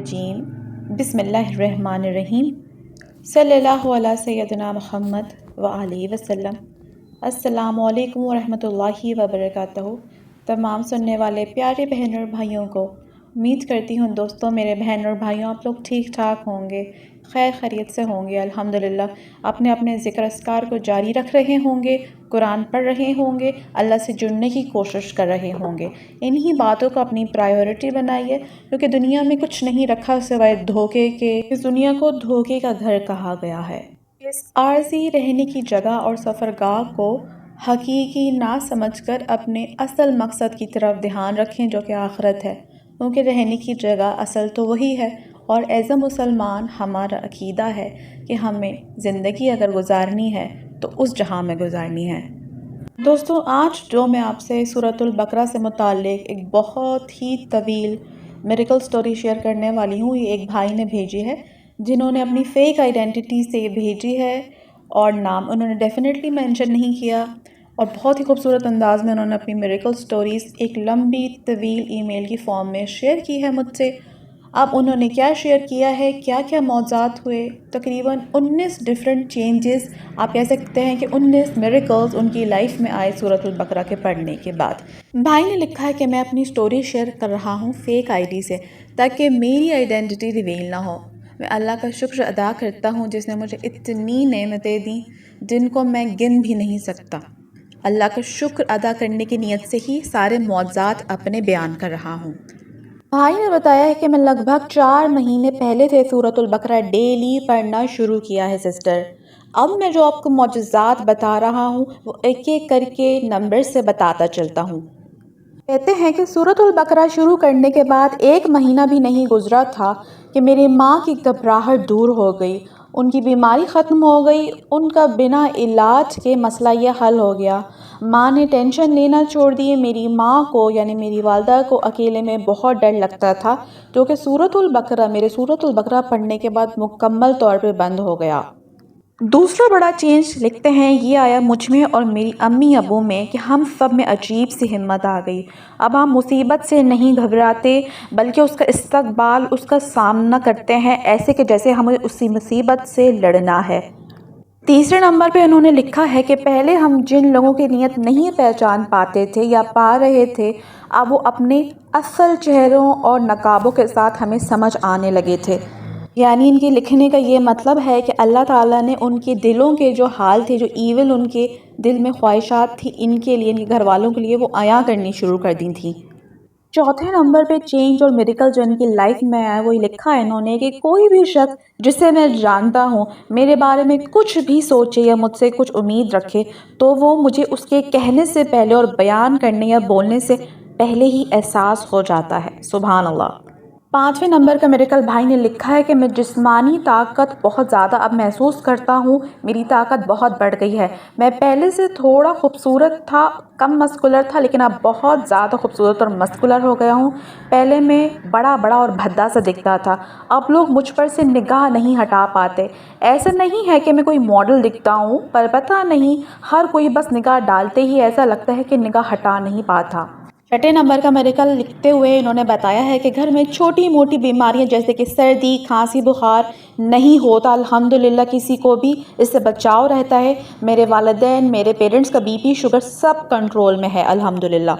الرجیم بسم اللہ الرحمن الرحیم صلی اللہ علیہ سیدنا محمد وآلہ وسلم۔ السلام علیکم ورحمۃ اللہ وبرکاتہ۔ تمام سننے والے پیارے بہن اور بھائیوں کو امید کرتی ہوں دوستوں، میرے بہن اور بھائیوں، آپ لوگ ٹھیک ٹھاک ہوں گے، خیر خیریت سے ہوں گے الحمدللہ، اپنے اپنے ذکر اذکار کو جاری رکھ رہے ہوں گے، قرآن پڑھ رہے ہوں گے، اللہ سے جڑنے کی کوشش کر رہے ہوں گے۔ انہی باتوں کو اپنی پرائیورٹی بنائیے، کیونکہ دنیا میں کچھ نہیں رکھا سوائے دھوکے کے۔ اس دنیا کو دھوکے کا گھر کہا گیا ہے۔ اس عارضی رہنے کی جگہ اور سفرگاہ کو حقیقی نہ سمجھ کر اپنے اصل مقصد کی طرف دھیان رکھیں، جو کہ آخرت ہے، کیونکہ رہنے کی جگہ اصل تو وہی ہے۔ اور ایز اے مسلمان ہمارا عقیدہ ہے کہ ہمیں زندگی اگر گزارنی ہے تو اس جہاں میں گزارنی ہے۔ دوستوں، آج جو میں آپ سے سورۃ البقرہ سے متعلق ایک بہت ہی طویل میریکل سٹوری شیئر کرنے والی ہوں، یہ ایک بھائی نے بھیجی ہے، جنہوں نے اپنی فیک آئیڈینٹی سے یہ بھیجی ہے، اور نام انہوں نے ڈیفینیٹلی مینشن نہیں کیا، اور بہت ہی خوبصورت انداز میں انہوں نے اپنی میریکل سٹوریز ایک لمبی طویل ای میل کی فارم میں شیئر کی ہے مجھ سے۔ اب انہوں نے کیا شیئر کیا ہے، کیا کیا موضوعات ہوئے، تقریباً 19 ڈیفرنٹ چینجز، آپ کہہ سکتے ہیں کہ 19 میریکلز ان کی لائف میں آئے سورۃ البقرہ کے پڑھنے کے بعد۔ بھائی نے لکھا ہے کہ میں اپنی سٹوری شیئر کر رہا ہوں فیک آئی ڈی سے، تاکہ میری آئیڈینٹی ریویل نہ ہو۔ میں اللہ کا شکر ادا کرتا ہوں جس نے مجھے اتنی نعمتیں دیں جن کو میں گن بھی نہیں سکتا۔ اللہ کا شکر ادا کرنے کی نیت سے ہی سارے موضوعات اپنے بیان کر رہا ہوں۔ بھائی نے بتایا ہے کہ میں لگ بھگ 4 مہینے پہلے سے سورۃ البقرہ ڈیلی پڑھنا شروع کیا ہے سسٹر۔ اب میں جو آپ کو معجزات بتا رہا ہوں وہ ایک ایک کر کے نمبر سے بتاتا چلتا ہوں۔ کہتے ہیں کہ سورۃ البقرہ شروع کرنے کے بعد 1 مہینہ بھی نہیں گزرا تھا کہ میری ماں کی گھبراہٹ دور ہو گئی، ان کی بیماری ختم ہو گئی، ان کا بنا علاج کے مسئلہ یہ حل ہو گیا۔ ماں نے ٹینشن لینا چھوڑ دی۔ میری ماں کو یعنی میری والدہ کو اکیلے میں بہت ڈر لگتا تھا، جو کہ سورۃ البقرہ پڑھنے کے بعد مکمل طور پہ بند ہو گیا۔ دوسرا بڑا چینج لکھتے ہیں یہ آیا مجھ میں اور میری امی ابو میں کہ ہم سب میں عجیب سی ہمت آ گئی۔ اب ہم مصیبت سے نہیں گھبراتے، بلکہ اس کا استقبال، اس کا سامنا کرتے ہیں، ایسے کہ جیسے ہمیں اسی مصیبت سے لڑنا ہے۔ تیسرے نمبر پہ انہوں نے لکھا ہے کہ پہلے ہم جن لوگوں کی نیت نہیں پہچان پاتے تھے یا پا رہے تھے، اب وہ اپنے اصل چہروں اور نقابوں کے ساتھ ہمیں سمجھ آنے لگے تھے۔ یعنی ان کے لکھنے کا یہ مطلب ہے کہ اللہ تعالیٰ نے ان کے دلوں کے جو حال تھے، جو ایول ان کے دل میں خواہشات تھی ان کے لیے، ان کے گھر والوں کے لیے، وہ عیاں کرنی شروع کر دی تھیں۔ چوتھے نمبر پہ چینج اور میریکل جو ان کی لائف میں آیا وہ لکھا ہے انہوں نے کہ کوئی بھی شخص جسے میں جانتا ہوں میرے بارے میں کچھ بھی سوچے یا مجھ سے کچھ امید رکھے تو وہ مجھے اس کے کہنے سے پہلے اور بیان کرنے یا بولنے سے پہلے ہی احساس ہو جاتا ہے۔ سبحان اللہ۔ 5ویں نمبر کا میریکل بھائی نے لکھا ہے کہ میں جسمانی طاقت بہت زیادہ اب محسوس کرتا ہوں، میری طاقت بہت بڑھ گئی ہے۔ میں پہلے سے تھوڑا خوبصورت تھا، کم مسکولر تھا، لیکن اب بہت زیادہ خوبصورت اور مسکولر ہو گیا ہوں۔ پہلے میں بڑا اور بھدا سا دکھتا تھا، اب لوگ مجھ پر سے نگاہ نہیں ہٹا پاتے۔ ایسا نہیں ہے کہ میں کوئی ماڈل دکھتا ہوں، پر پتہ نہیں ہر کوئی بس نگاہ ڈالتے ہی ایسا لگتا ہے کہ نگاہ ہٹا نہیں پاتا۔ 6 نمبر کا میریکل لکھتے ہوئے انہوں نے بتایا ہے کہ گھر میں چھوٹی موٹی بیماریاں جیسے کہ سردی، کھانسی، بخار نہیں ہوتا، الحمدللہ کسی کو بھی اس سے بچاؤ رہتا ہے۔ میرے والدین، میرے پیرنٹس کا بی پی، شوگر سب کنٹرول میں ہے الحمدللہ۔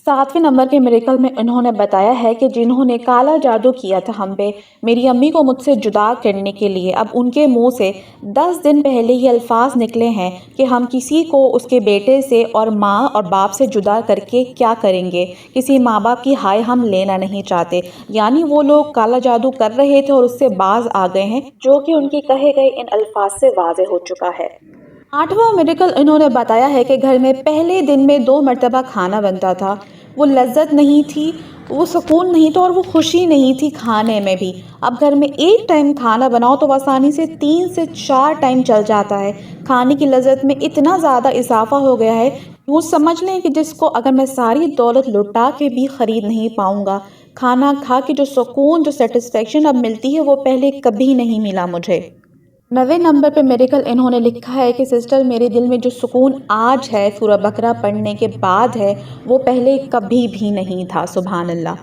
7ویں نمبر کے میریکل میں انہوں نے بتایا ہے کہ جنہوں نے کالا جادو کیا تھا ہم پہ، میری امی کو مجھ سے جدا کرنے کے لیے، اب ان کے منہ سے 10 دن پہلے یہ الفاظ نکلے ہیں کہ ہم کسی کو اس کے بیٹے سے اور ماں اور باپ سے جدا کر کے کیا کریں گے، کسی ماں باپ کی ہائے ہم لینا نہیں چاہتے۔ یعنی وہ لوگ کالا جادو کر رہے تھے اور اس سے باز آ گئے ہیں، جو کہ ان کے کہے گئے ان الفاظ سے واضح ہو چکا ہے۔ 8واں میریکل انہوں نے بتایا ہے کہ گھر میں پہلے دن میں 2 مرتبہ کھانا بنتا تھا، وہ لذت نہیں تھی، وہ سکون نہیں تھا اور وہ خوشی نہیں تھی کھانے میں بھی۔ اب گھر میں ایک ٹائم کھانا بناؤ تو آسانی سے 3 سے 4 ٹائم چل جاتا ہے۔ کھانے کی لذت میں اتنا زیادہ اضافہ ہو گیا ہے، وہ سمجھ لیں کہ جس کو اگر میں ساری دولت لٹا کے بھی خرید نہیں پاؤں گا، کھانا کھا کے جو سکون، جو سیٹسفیکشن اب ملتی ہے وہ پہلے کبھی نہیں ملا مجھے۔ 9ویں نمبر پہ میریکل انہوں نے لکھا ہے کہ سسٹر میرے دل میں جو سکون آج ہے سورہ بقرہ پڑھنے کے بعد ہے، وہ پہلے کبھی بھی نہیں تھا۔ سبحان اللہ۔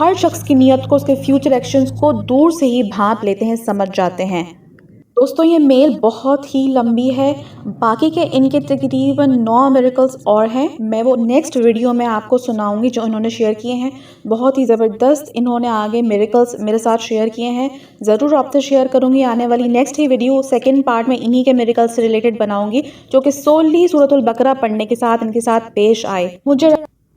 ہر شخص کی نیت کو، اس کے فیوچر ایکشنز کو دور سے ہی بھانپ لیتے ہیں، سمجھ جاتے ہیں۔ دوستوں یہ میل بہت ہی لمبی ہے، باقی کے ان کے تقریباً 9 میریکلز اور ہیں، میں وہ نیکسٹ ویڈیو میں آپ کو سناؤں گی جو انہوں نے شیئر کیے ہیں۔ بہت ہی زبردست انہوں نے آگے میریکلز میرے ساتھ شیئر کیے ہیں، ضرور آپ سے شیئر کروں گی۔ آنے والی نیکسٹ ہی ویڈیو سیکنڈ پارٹ میں انہی کے میریکلز سے ریلیٹڈ بناؤں گی جو کہ سوللی سورۃ البقرہ پڑھنے کے ساتھ ان کے ساتھ پیش آئے۔ مجھے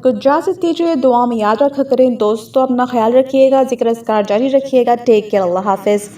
کو اجازت دیجیے، دعا میں یاد رکھا کریں۔ دوستو اپنا خیال رکھیے گا، ذکر اذکار جاری رکھیے گا۔ ٹیک کیئر، اللہ حافظ۔